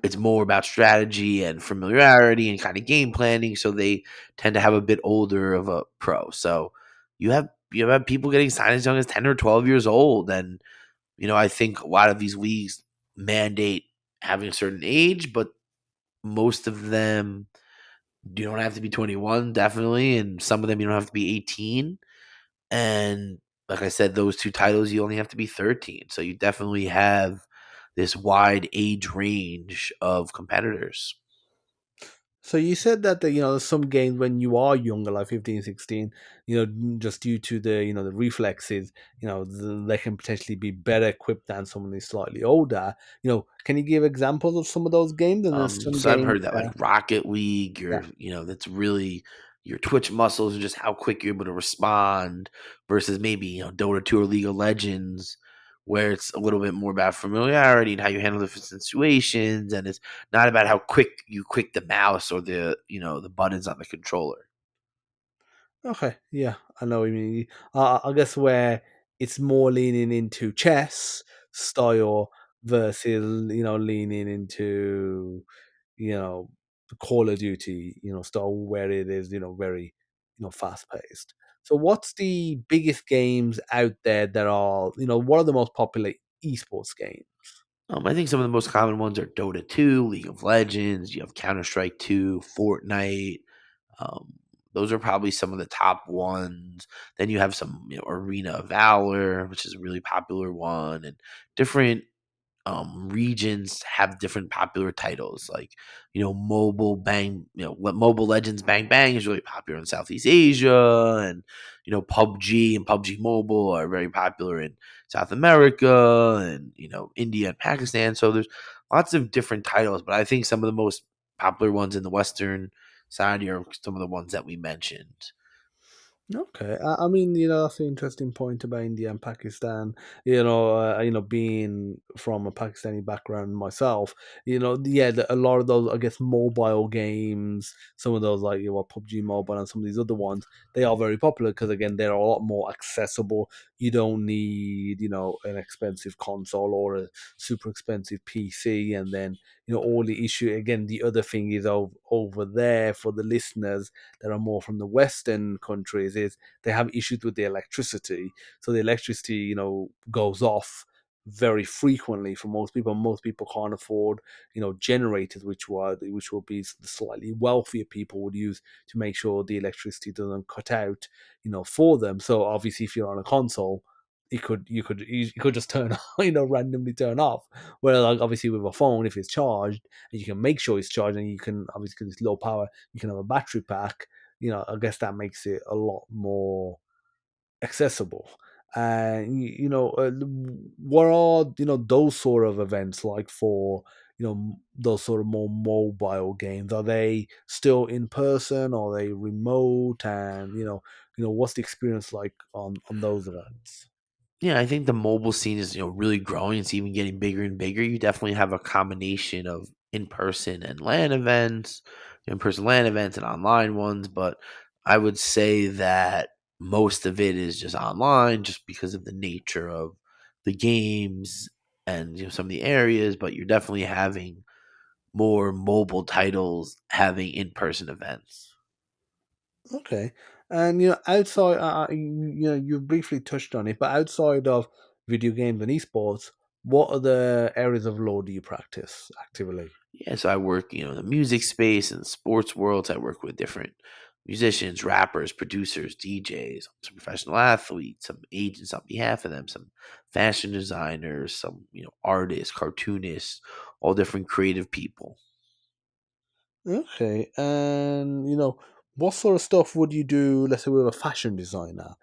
It's more about strategy and familiarity and kind of game planning. So they tend to have a bit older of a pro. So you have people getting signed as young as 10 or 12 years old. And I think a lot of these leagues mandate having a certain age, but most of them, you don't have to be 21, definitely, and some of them you don't have to be 18. And like I said, those two titles you only have to be 13. So you definitely have this wide age range of competitors. So you said that some games when you are younger, like 15, 16, just due to the reflexes, they can potentially be better equipped than someone who's slightly older. Can you give examples of some of those games? And then some So I've games, heard that like Rocket League, yeah. that's really your twitch muscles and just how quick you're able to respond versus maybe, Dota 2 or League of Legends, where it's a little bit more about familiarity and how you handle different situations. And it's not about how quick you click the mouse or the buttons on the controller. Okay, yeah, I know what you mean. I guess where it's more leaning into chess style versus leaning into the Call of Duty style, where it is very fast paced. So, what's the biggest games out there that are what are the most popular esports games? I think some of the most common ones are Dota 2, League of Legends, you have Counter Strike 2, Fortnite. Um, those are probably some of the top ones. Then you have some, Arena of Valor, which is a really popular one, and different regions have different popular titles. Like, Mobile Bang, Mobile Legends Bang Bang is really popular in Southeast Asia, and PUBG and PUBG Mobile are very popular in South America, and India and Pakistan. So there's lots of different titles, but I think some of the most popular ones in the Western side are some of the ones that we mentioned. Okay, I mean, that's an interesting point about India and Pakistan. Being from a Pakistani background myself, yeah, a lot of those, I guess, mobile games, some of those like PUBG Mobile and some of these other ones, they are very popular because again, they're a lot more accessible. You don't need, an expensive console or a super expensive PC, and then all the issue again. The other thing is over there for the listeners that are more from the Western countries is they have issues with the electricity. So the electricity, goes off very frequently for most people. Most people can't afford, generators, which will be the slightly wealthier people would use to make sure the electricity doesn't cut out, for them. So obviously, if you're on a console, you could just turn randomly turn off. Whereas like obviously with a phone, if it's charged, and you can make sure it's charged, and you can obviously because it's low power, you can have a battery pack. I guess that makes it a lot more accessible. And what are those sort of events like for those sort of more mobile games? Are they still in person? Are they remote? And what's the experience like on those events? Yeah, I think the mobile scene is, really growing. It's even getting bigger and bigger. You definitely have a combination of in-person and LAN events, in-person LAN events and online ones, but I would say that most of it is just online just because of the nature of the games and some of the areas, but you're definitely having more mobile titles having in-person events. Okay, and outside, you briefly touched on it, but outside of video games and esports, what other areas of law do you practice actively? Yeah, so I work, in the music space and sports worlds. I work with different musicians, rappers, producers, DJs, some professional athletes, some agents on behalf of them, some fashion designers, some, artists, cartoonists, all different creative people. Okay, and what sort of stuff would you do? Let's say with a fashion designer,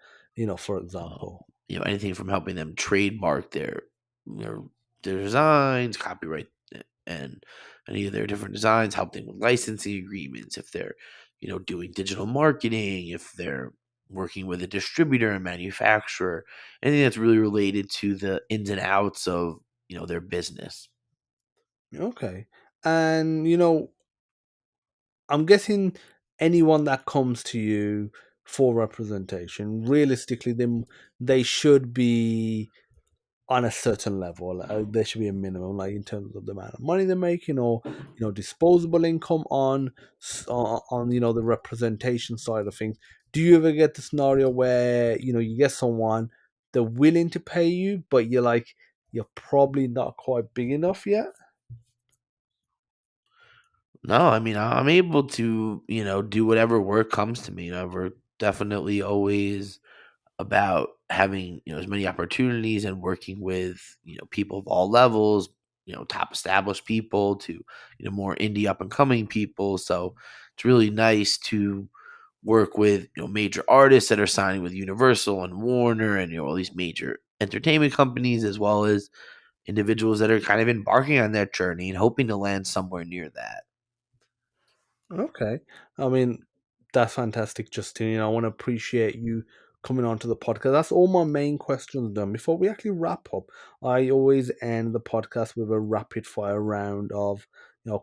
for example. Anything from helping them trademark their, their designs, copyright, and any of their different designs, help them with licensing agreements. If they're, doing digital marketing, if they're working with a distributor and manufacturer, anything that's really related to the ins and outs of, their business. Okay, and I'm guessing anyone that comes to you for representation, realistically, they should be on a certain level. There should be a minimum, like in terms of the amount of money they're making, or disposable income on the representation side of things. Do you ever get the scenario where you get someone they're willing to pay you, but you're probably not quite big enough yet? No, I mean, I'm able to, do whatever work comes to me. We're definitely always about having as many opportunities and working with people of all levels, top established people to more indie up and coming people. So it's really nice to work with major artists that are signing with Universal and Warner and all these major entertainment companies, as well as individuals that are kind of embarking on that journey and hoping to land somewhere near that. Okay. I mean, that's fantastic, Justin. I want to appreciate you coming onto the podcast. That's all my main questions done. Before we actually wrap up, I always end the podcast with a rapid fire round of,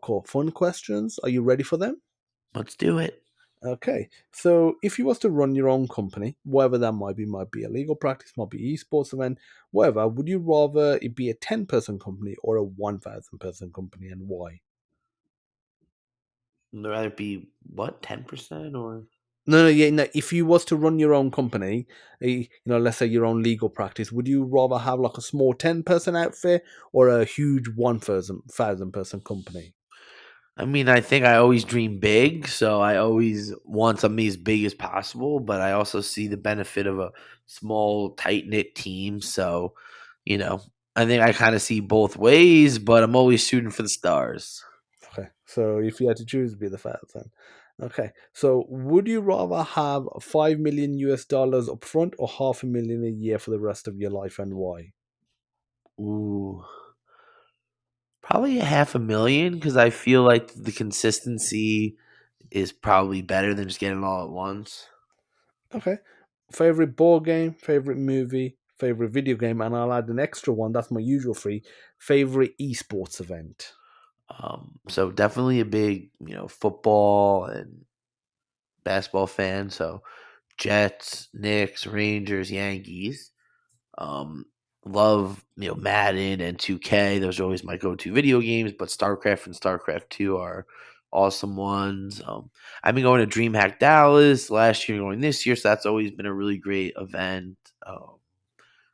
called fun questions. Are you ready for them? Let's do it. Okay. So if you was to run your own company, whatever that might be a legal practice, might be esports event, whatever, would you rather it be a 10-person company or a 1,000-person company, and why? Would rather be what, 10% or? No, no, yeah, no. If you was to run your own company, let's say your own legal practice, would you rather have like a small 10-person outfit or a huge 1,000-person company? I mean, I think I always dream big, so I always want something as big as possible, but I also see the benefit of a small, tight knit team. So, you know, I think I kind of see both ways, but I'm always shooting for the stars. Okay, so if you had to choose, it'd be the Falcons then. Okay, so would you rather have 5 million US dollars up front or 500,000 a year for the rest of your life, and why? Ooh, probably a half a million because I feel like the consistency is probably better than just getting it all at once. Okay, favorite board game, favorite movie, favorite video game, and I'll add an extra one. That's my usual three. Favorite esports event. So definitely a big, football and basketball fan. So Jets, Knicks, Rangers, Yankees. Um, love Madden and 2K. Those are always my go-to video games. But StarCraft and StarCraft 2 are awesome ones. I've been going to DreamHack Dallas last year, going this year, so that's always been a really great event.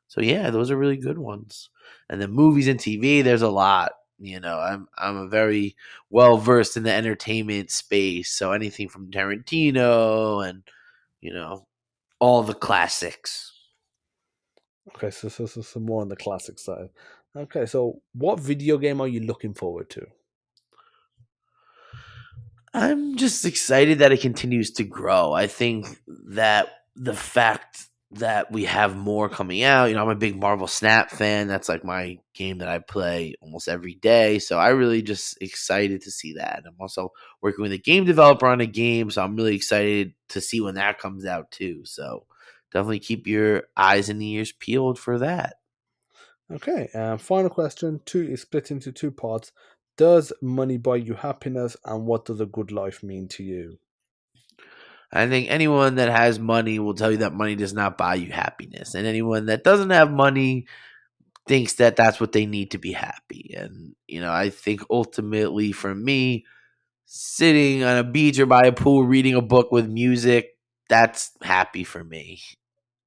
So yeah, those are really good ones. And then movies and TV, there's a lot. I'm a very well versed in the entertainment space. So anything from Tarantino and you know all the classics. Okay, so some more on the classic side. Okay, so what video game are you looking forward to? I'm just excited that it continues to grow. I think that the fact that we have more coming out, I'm a big Marvel Snap fan. That's like my game that I play almost every day. So I really just excited to see that. I'm also working with a game developer on a game, so I'm really excited to see when that comes out too. So definitely keep your eyes and ears peeled for that. Okay, final question. Two is split into two parts. Does money buy you happiness, and what does a good life mean to you? I think anyone that has money will tell you that money does not buy you happiness. And anyone that doesn't have money thinks that that's what they need to be happy. And, I think ultimately for me, sitting on a beach or by a pool reading a book with music, that's happy for me.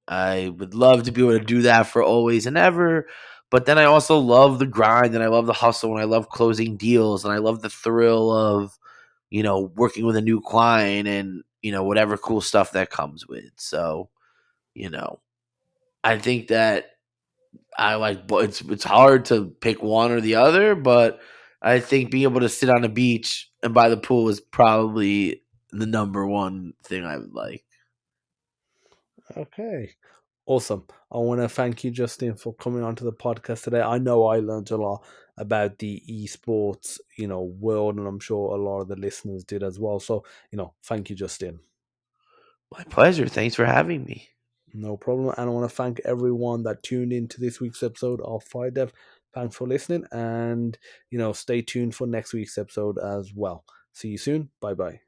I would love to be able to do that for always and ever. But then I also love the grind and I love the hustle and I love closing deals and I love the thrill of, working with a new client and, whatever cool stuff that comes with. So, you know, I think that I like, but it's hard to pick one or the other, but I think being able to sit on a beach and by the pool is probably the number one thing I would like. Okay, awesome. I want to thank you, Justin, for coming onto the podcast today. I know I learned a lot about the esports, world, and I'm sure a lot of the listeners did as well. So, thank you, Justin. My pleasure. Thanks for having me. No problem. And I want to thank everyone that tuned in to this week's episode of FireDEV. Thanks for listening, and stay tuned for next week's episode as well. See you soon. Bye bye.